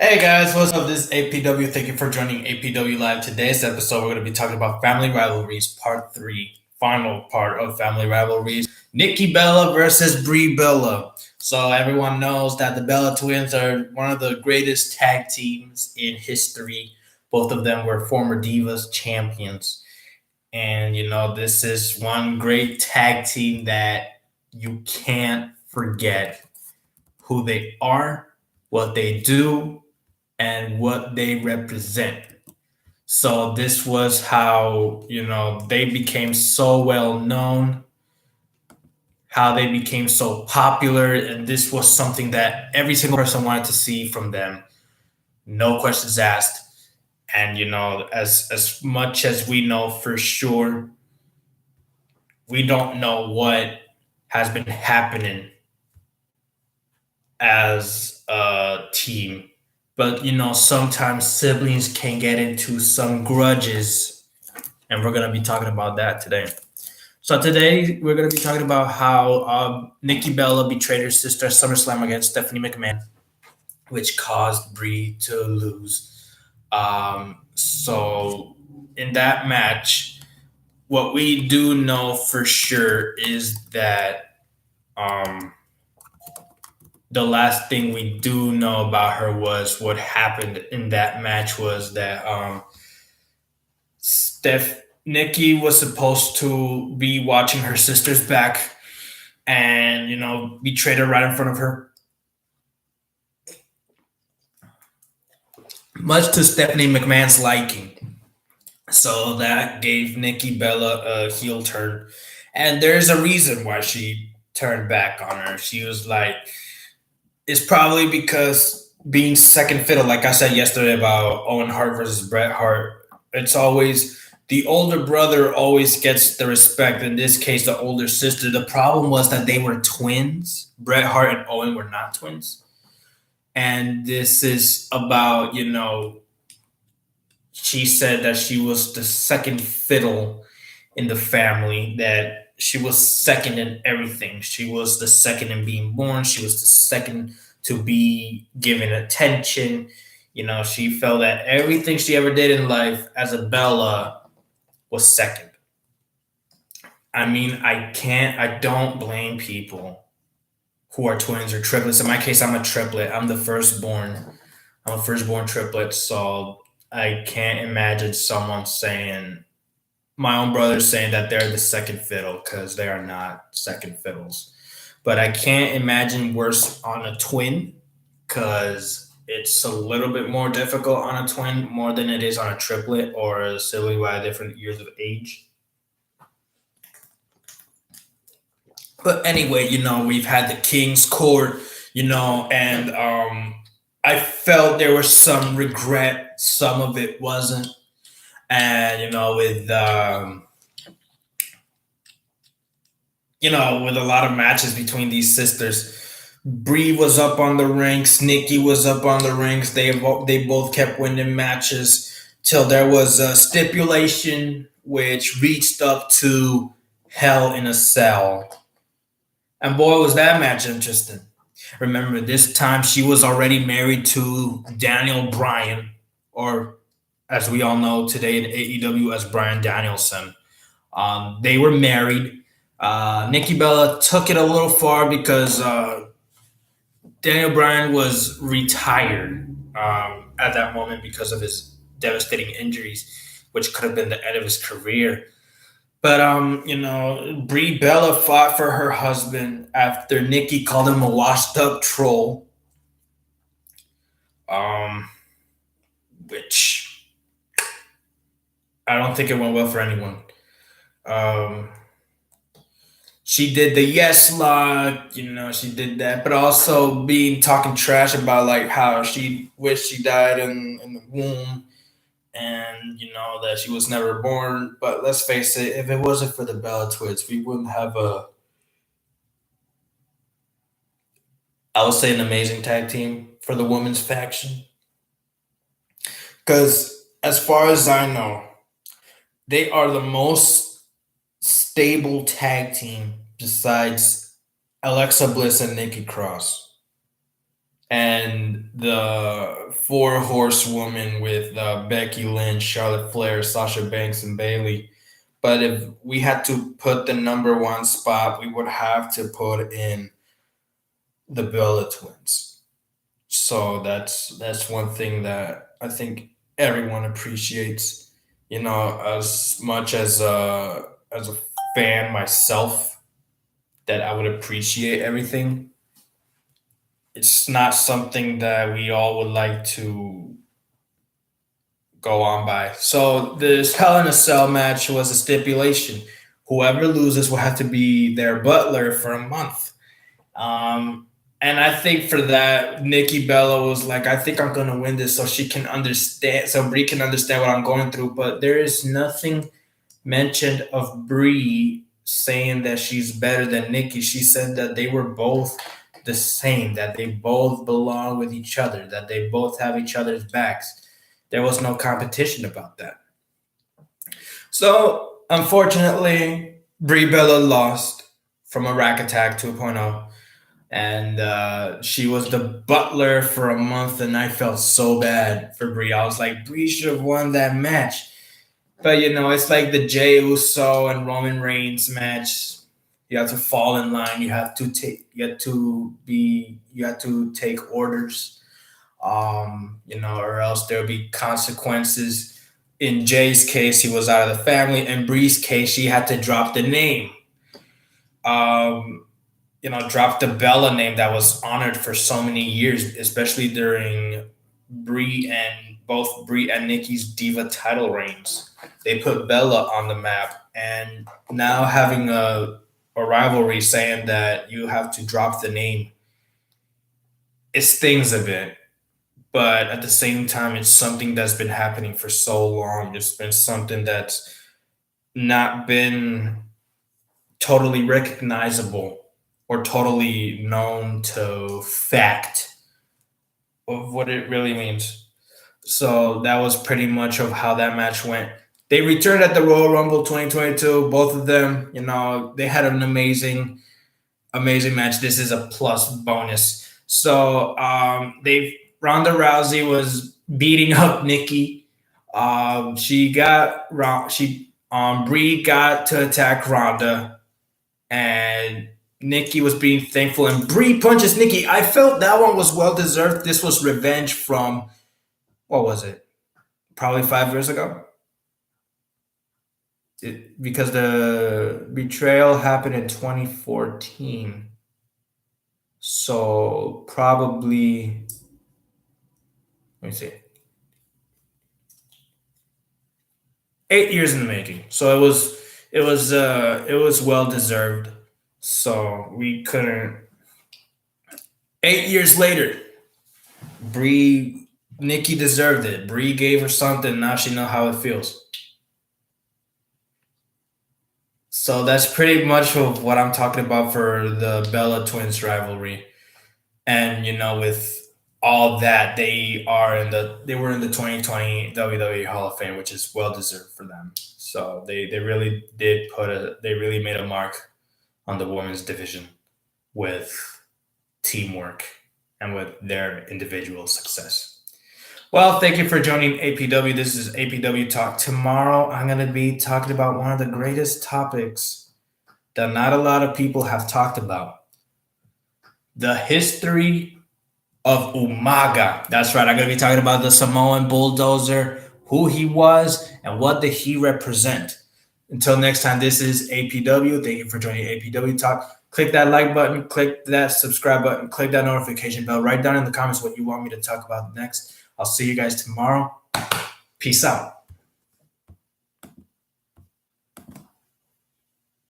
Hey guys, what's up? This is APW. Thank you for joining APW Live. Today's episode, we're going to be talking about Family Rivalries Part 3, final part of Family Rivalries. Nikki Bella versus Brie Bella. So everyone knows that the Bella twins are one of the greatest tag teams in history. Both of them were former Divas champions. And, this is one great tag team that you can't forget who they are, what they do, and what they represent. So this was how, they became so well known, how they became so popular, and this was something that every single person wanted to see from them. No questions asked. And as much as we know for sure, we don't know what has been happening as a team. But sometimes siblings can get into some grudges, and we're gonna be talking about that today. So today we're gonna be talking about how Nikki Bella betrayed her sister at Summerslam against Stephanie McMahon, which caused Brie to lose. So in that match, what we do know for sure is that um, the last thing we do know about her was what happened in that match was that Nikki was supposed to be watching her sister's back and betrayed her right in front of her, much to Stephanie McMahon's liking. So that gave Nikki Bella a heel turn, and there's a reason why she turned back on her. She was like, it's probably because being second fiddle, like I said yesterday about Owen Hart versus Bret Hart, it's always the older brother always gets the respect. In this case, the older sister. The problem was that they were twins. Bret Hart and Owen were not twins. And this is about, she said that she was the second fiddle in the family, that she was second in everything. She was the second in being born. She was the second to be given attention. She felt that everything she ever did in life as a Bella was second. I mean, I don't blame people who are twins or triplets. In my case, I'm a triplet. I'm the firstborn. I'm a firstborn triplet. So I can't imagine someone saying, my own brother saying that they're the second fiddle, because they are not second fiddles. But I can't imagine worse on a twin, because it's a little bit more difficult on a twin more than it is on a triplet or a sibling by different years of age. But anyway, we've had the King's Court, and I felt there was some regret. Some of it wasn't. And, with a lot of matches between these sisters, Brie was up on the ranks, Nikki was up on the ranks. They both kept winning matches till there was a stipulation which reached up to Hell in a Cell. And boy, was that match interesting. Remember, this time she was already married to Daniel Bryan, or as we all know today in AEW as Bryan Danielson. They were married. Nikki Bella took it a little far because Daniel Bryan was retired at that moment because of his devastating injuries, which could have been the end of his career. But Brie Bella fought for her husband after Nikki called him a washed-up troll, um, which I don't think it went well for anyone. Um, she did the yes lock, she did that, but also being talking trash about like how she wished she died in the womb, and that she was never born. But let's face it, if it wasn't for the Bella twins, we wouldn't have I would say an amazing tag team for the women's faction. Because as far as I know, they are the most stable tag team besides Alexa Bliss and Nikki Cross. and the four horsewomen with Becky Lynch, Charlotte Flair, Sasha Banks, and Bailey. But if we had to put the number one spot, we would have to put in the Bella twins. So that's one thing that I think everyone appreciates. You know, as much as a fan myself, that I would appreciate everything. It's not something that we all would like to go on by. So this Hell in a Cell match was a stipulation. Whoever loses will have to be their butler for a month. Um, and I think for that, Nikki Bella was like, I think I'm gonna win this so she can understand, so Brie can understand what I'm going through. But there is nothing mentioned of Brie saying that she's better than Nikki. She said that they were both the same, that they both belong with each other, that they both have each other's backs. There was no competition about that. So, unfortunately, Brie Bella lost from a Rack Attack 2.0. And she was the butler for a month, and I felt so bad for Brie. I was like, Brie should have won that match. But you know, it's like the Jey Uso and Roman Reigns match. You have to fall in line. You have to take orders. You know, or else there'll be consequences. In Jay's case, he was out of the family. In Brie's case, she had to drop the name. You know, drop the Bella name that was honored for so many years, especially during both Brie and Nikki's Diva title reigns. They put Bella on the map, and now having a rivalry saying that you have to drop the name, it stings a bit. But at the same time, it's something that's been happening for so long. It's been something that's not been totally recognizable or totally known to fact of what it really means. So that was pretty much of how that match went. They returned at the Royal Rumble 2022. Both of them, you know, they had an amazing match. This is a plus bonus. So they Ronda Rousey was beating up Nikki. Brie got to attack Ronda, and Nikki was being thankful, and Brie punches Nikki. I felt that one was well deserved. This was revenge from, what was it? Probably 5 years ago. Because the betrayal happened in 2014. So probably, let me see, 8 years in the making. So it was well deserved. So we couldn't. 8 years later, Nikki deserved it. Brie gave her something. Now she know how it feels. So that's pretty much of what I'm talking about for the Bella Twins rivalry. And you know, with all that, they were in the 2020 WWE Hall of Fame, which is well deserved for them. So they really they really made a mark on the women's division with teamwork and with their individual success. Well, thank you for joining APW. This is APW Talk. Tomorrow, I'm going to be talking about one of the greatest topics that not a lot of people have talked about: the history of Umaga. That's right. I'm going to be talking about the Samoan bulldozer, who he was, and what did he represent. Until next time, this is APW. Thank you for joining APW Talk. Click that like button, click that subscribe button, click that notification bell. Write down in the comments what you want me to talk about next. I'll see you guys tomorrow. Peace out.